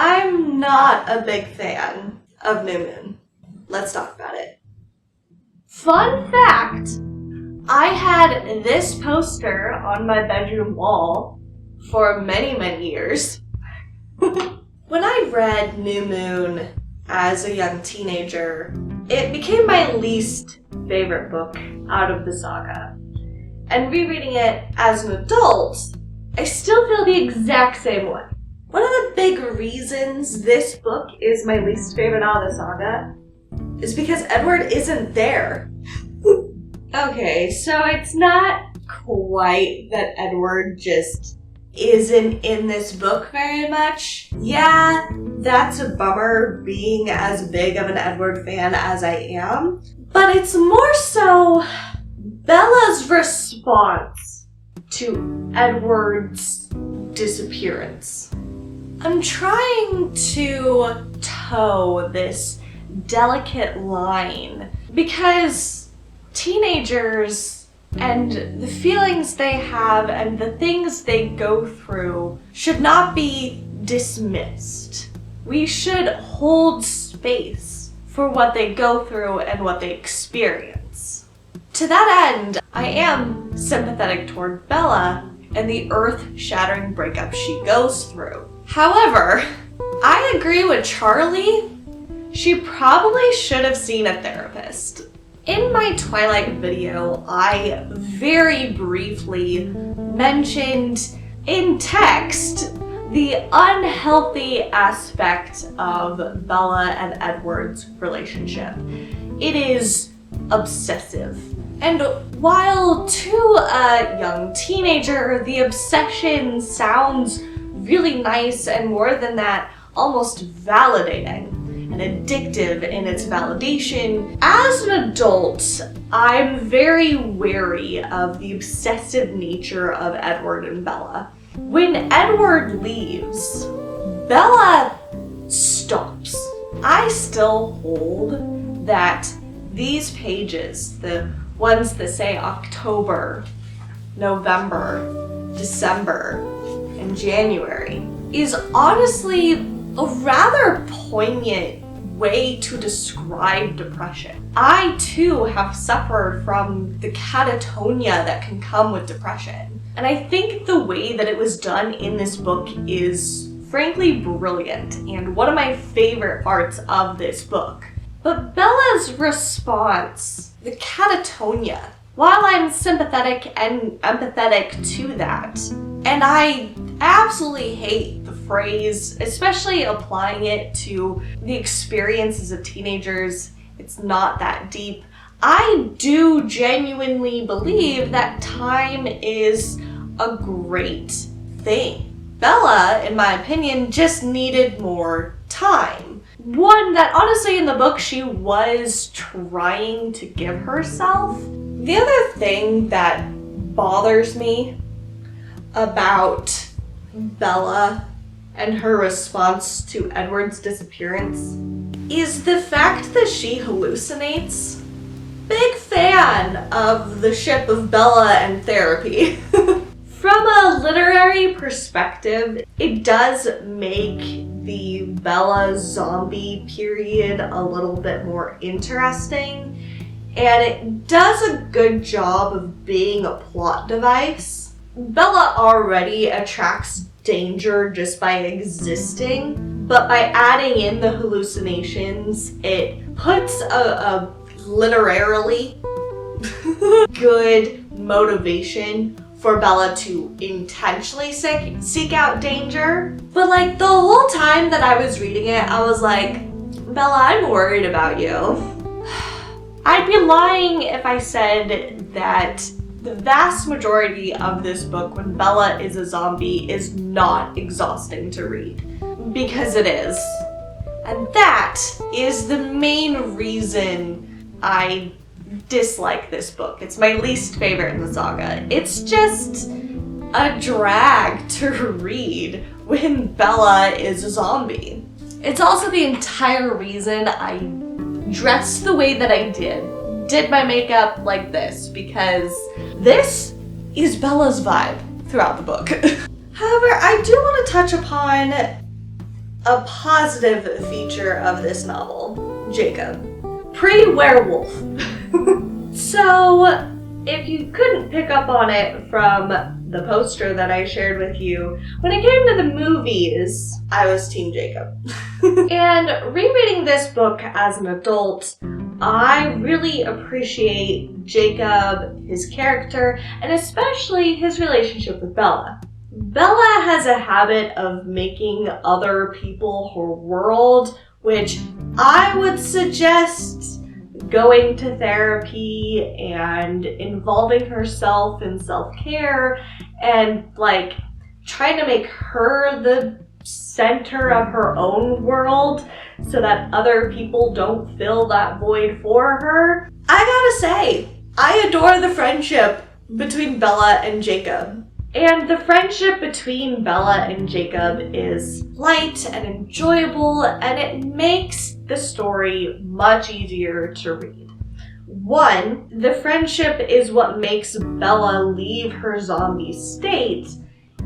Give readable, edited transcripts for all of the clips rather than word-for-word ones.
I'm not a big fan of New Moon. Let's talk about it. Fun fact, I had this poster on my bedroom wall for many, many years. When I read New Moon as a young teenager, it became my least favorite book out of the saga. And rereading it as an adult, I still feel the exact same way. One of the big reasons this book is my least favorite out of the saga is because Edward isn't there. Okay, so it's not quite that Edward just isn't in this book very much. Yeah, that's a bummer being as big of an Edward fan as I am, but it's more so Bella's response to Edward's disappearance. I'm trying to toe this delicate line because teenagers and the feelings they have and the things they go through should not be dismissed. We should hold space for what they go through and what they experience. To that end, I am sympathetic toward Bella and the earth-shattering breakup she goes through. However, I agree with Charlie. She probably should have seen a therapist. In my Twilight video, I very briefly mentioned in text the unhealthy aspect of Bella and Edward's relationship. It is obsessive. And while to a young teenager, the obsession sounds really nice and more than that, almost validating and addictive in its validation, as an adult, I'm very wary of the obsessive nature of Edward and Bella. When Edward leaves, Bella stops. I still hold that these pages, the ones that say October, November, December, and January, is honestly a rather poignant way to describe depression. I too have suffered from the catatonia that can come with depression. And I think the way that it was done in this book is frankly brilliant and one of my favorite parts of this book. But Bella's response, the catatonia, while I'm sympathetic and empathetic to that, and I absolutely hate the phrase, especially applying it to the experiences of teenagers, it's not that deep. I do genuinely believe that time is a great thing. Bella, in my opinion, just needed more time. One that honestly in the book she was trying to give herself. The other thing that bothers me about Bella and her response to Edward's disappearance is the fact that she hallucinates. Big fan of the ship of Bella and therapy. From a literary perspective, it does make the Bella zombie period a little bit more interesting, and it does a good job of being a plot device. Bella already attracts danger just by existing, but by adding in the hallucinations, it puts a literarily good motivation for Bella to intentionally seek out danger. But like the whole time that I was reading it, I was like, Bella, I'm worried about you. I'd be lying if I said that the vast majority of this book, when Bella is a zombie, is not exhausting to read. Because it is. And that is the main reason I dislike this book. It's my least favorite in the saga. It's just a drag to read when Bella is a zombie. It's also the entire reason I dressed the way that I did my makeup like this, because this is Bella's vibe throughout the book. However, I do want to touch upon A positive feature of this novel, Jacob. Pre-werewolf. So, if you couldn't pick up on it from the poster that I shared with you, when it came to the movies, I was Team Jacob. And rereading this book as an adult, I really appreciate Jacob, his character, and especially his relationship with Bella. Bella has a habit of making other people her world, which I would suggest going to therapy and involving herself in self-care and like trying to make her the center of her own world so that other people don't fill that void for her. I gotta say, I adore the friendship between Bella and Jacob. And the friendship between Bella and Jacob is light and enjoyable, and it makes the story much easier to read. 1, the friendship is what makes Bella leave her zombie state,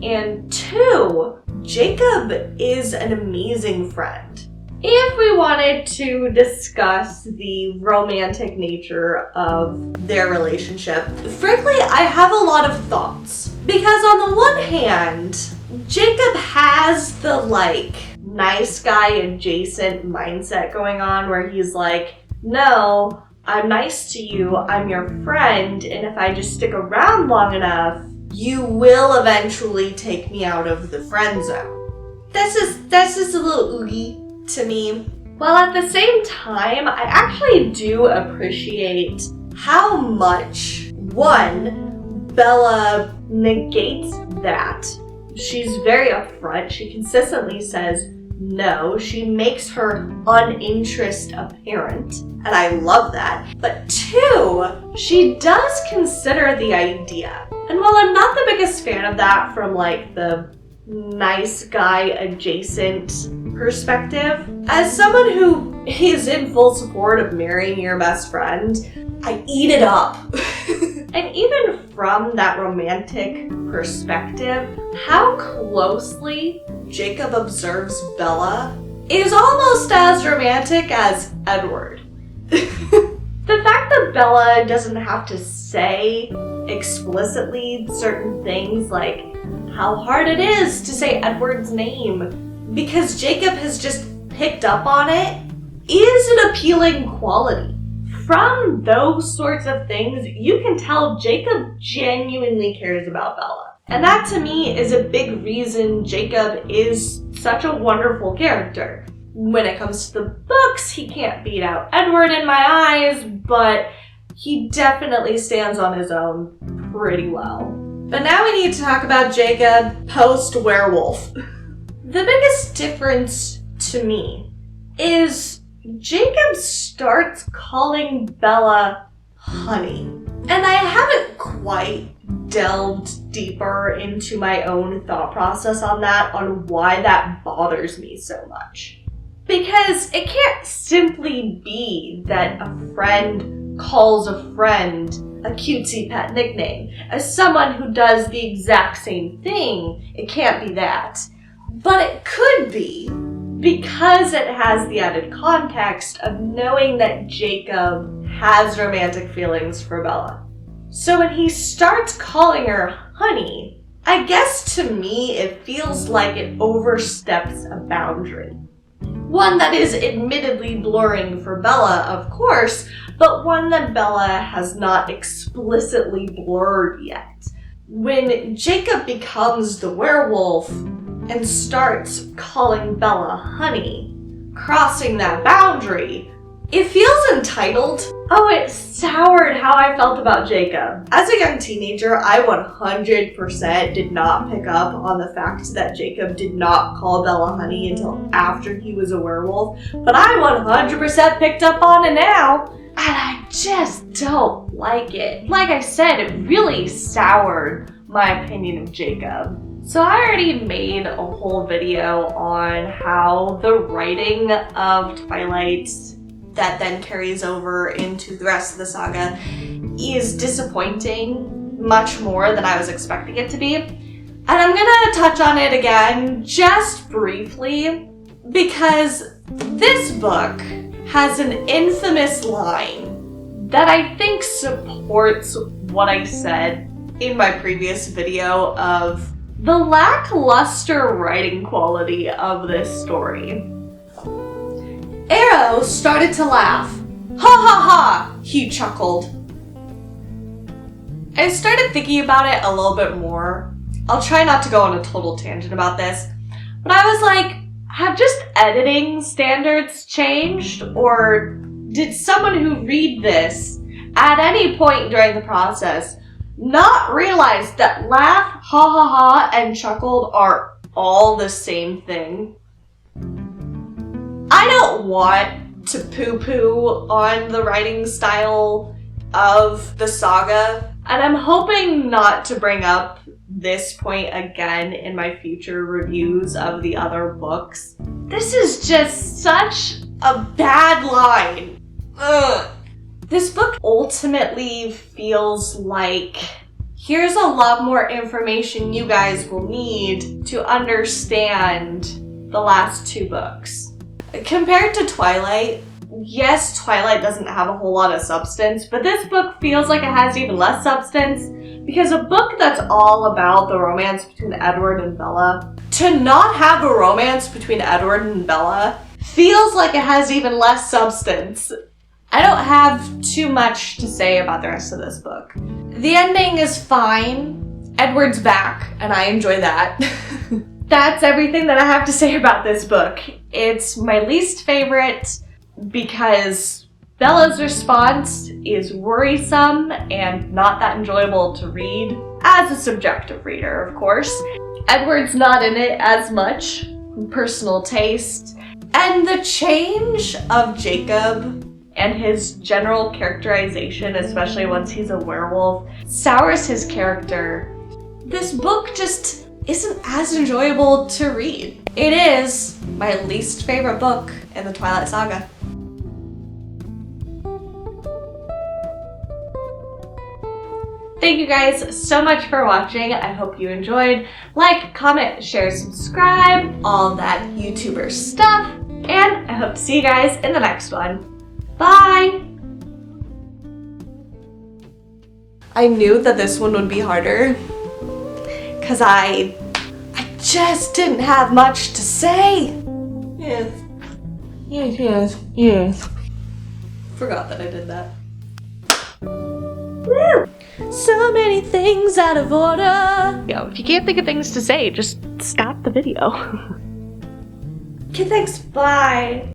and 2, Jacob is an amazing friend. If we wanted to discuss the romantic nature of their relationship, frankly, I have a lot of thoughts. Because on the one hand, Jacob has the nice guy adjacent mindset going on where he's like, no, I'm nice to you, I'm your friend, and if I just stick around long enough, you will eventually take me out of the friend zone. That's just a little oogie to me. While at the same time, I actually do appreciate how much, 1, Bella negates that. She's very upfront. She consistently says no. She makes her uninterest apparent, and I love that. But 2, she does consider the idea. And while I'm not the biggest fan of that from the nice guy adjacent perspective, as someone who is in full support of marrying your best friend, I eat it up. And even from that romantic perspective, how closely Jacob observes Bella is almost as romantic as Edward. The fact that Bella doesn't have to say explicitly certain things like how hard it is to say Edward's name because Jacob has just picked up on it is an appealing quality. From those sorts of things, you can tell Jacob genuinely cares about Bella. And that to me is a big reason Jacob is such a wonderful character. When it comes to the books, he can't beat out Edward in my eyes, but he definitely stands on his own pretty well. But now we need to talk about Jacob post-werewolf. The biggest difference to me is Jacob starts calling Bella honey. And I haven't quite delved deeper into my own thought process on that, on why that bothers me so much. Because it can't simply be that a friend calls a friend a cutesy pet nickname. As someone who does the exact same thing, it can't be that. But it could be, because it has the added context of knowing that Jacob has romantic feelings for Bella. So when he starts calling her honey, I guess to me it feels like it oversteps a boundary. One that is admittedly blurring for Bella, of course, but one that Bella has not explicitly blurred yet. When Jacob becomes the werewolf and starts calling Bella honey, crossing that boundary, it feels entitled. Oh, it soured how I felt about Jacob. As a young teenager, I 100% did not pick up on the fact that Jacob did not call Bella honey until after he was a werewolf, but I 100% picked up on it now, and I just don't like it. Like I said, it really soured my opinion of Jacob. So I already made a whole video on how the writing of Twilight that then carries over into the rest of the saga is disappointing much more than I was expecting it to be. And I'm gonna touch on it again just briefly because this book has an infamous line that I think supports what I said in my previous video of the lackluster writing quality of this story. Arrow started to laugh. Ha ha ha, he chuckled. I started thinking about it a little bit more. I'll try not to go on a total tangent about this, but I was like, have just editing standards changed? Or did someone who read this at any point during the process not realize that laugh, ha ha ha, and chuckled are all the same thing? I don't want to poo-poo on the writing style of the saga, and I'm hoping not to bring up this point again in my future reviews of the other books. This is just such a bad line. Ugh. This book ultimately feels like here's a lot more information you guys will need to understand the last two books. Compared to Twilight, yes, Twilight doesn't have a whole lot of substance, but this book feels like it has even less substance because a book that's all about the romance between Edward and Bella, to not have a romance between Edward and Bella feels like it has even less substance. I don't have too much to say about the rest of this book. The ending is fine. Edward's back, and I enjoy that. That's everything that I have to say about this book. It's my least favorite because Bella's response is worrisome and not that enjoyable to read, as a subjective reader, of course. Edward's not in it as much, personal taste. And the change of Jacob and his general characterization, especially once he's a werewolf, sours his character. This book just isn't as enjoyable to read. It is my least favorite book in the Twilight Saga. Thank you guys so much for watching. I hope you enjoyed. Like, comment, share, subscribe, all that YouTuber stuff. And I hope to see you guys in the next one. Bye! I knew that this one would be harder because I just didn't have much to say. Yes. Yes. Forgot that I did that. So many things out of order. If you can't think of things to say, just stop the video. Okay, thanks. Bye.